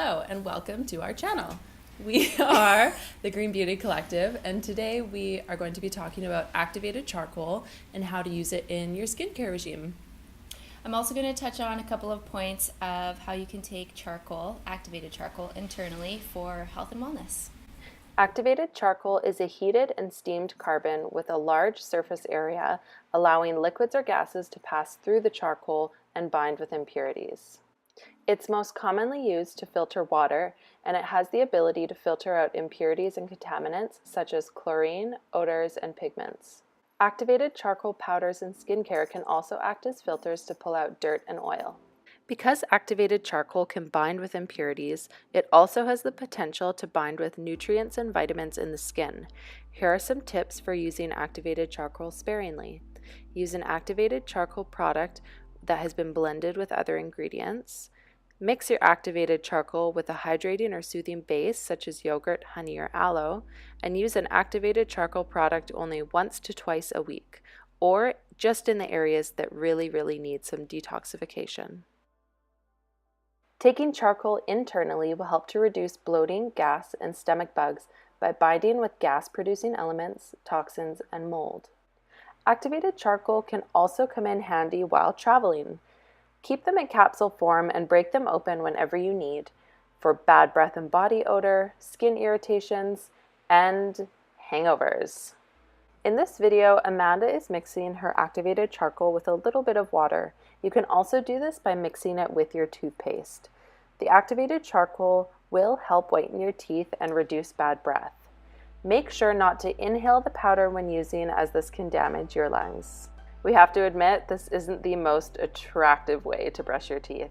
Hello and welcome to our channel. We are the Green Beauty Collective, and today we are going to be talking about activated charcoal and how to use it in your skincare regime. I'm also going to touch on a couple of points of how you can take charcoal, activated charcoal, internally for health and wellness. Activated charcoal is a heated and steamed carbon with a large surface area, allowing liquids or gases to pass through the charcoal and bind with impurities. It's most commonly used to filter water, and it has the ability to filter out impurities and contaminants such as chlorine, odors, and pigments. Activated charcoal powders in skincare can also act as filters to pull out dirt and oil. Because activated charcoal can bind with impurities, it also has the potential to bind with nutrients and vitamins in the skin. Here are some tips for using activated charcoal sparingly. Use an activated charcoal product that has been blended with other ingredients. Mix your activated charcoal with a hydrating or soothing base such as yogurt, honey, or aloe, and use an activated charcoal product only once to twice a week, or just in the areas that really need some detoxification. Taking charcoal internally will help to reduce bloating, gas, and stomach bugs by binding with gas-producing elements, toxins, and mold. Activated charcoal can also come in handy while traveling. Keep them in capsule form and break them open whenever you need for bad breath and body odor, skin irritations, and hangovers. In this video, Amanda is mixing her activated charcoal with a little bit of water. You can also do this by mixing it with your toothpaste. The activated charcoal will help whiten your teeth and reduce bad breath. Make sure not to inhale the powder when using, as this can damage your lungs. We have to admit, this isn't the most attractive way to brush your teeth.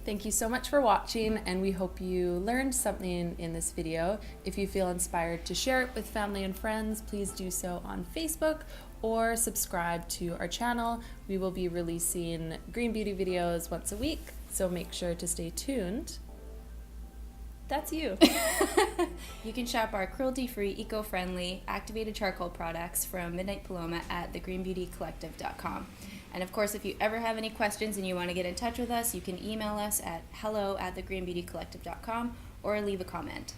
Thank you so much for watching, and we hope you learned something in this video. If you feel inspired to share it with family and friends, please do so on Facebook or subscribe to our channel. We will be releasing green beauty videos once a week, so make sure to stay tuned. That's you. You can shop our cruelty-free, eco-friendly, activated charcoal products from Midnight Paloma at thegreenbeautycollective.com. And of course, if you ever have any questions and you want to get in touch with us, you can email us at hello@thegreenbeautycollective.com or leave a comment.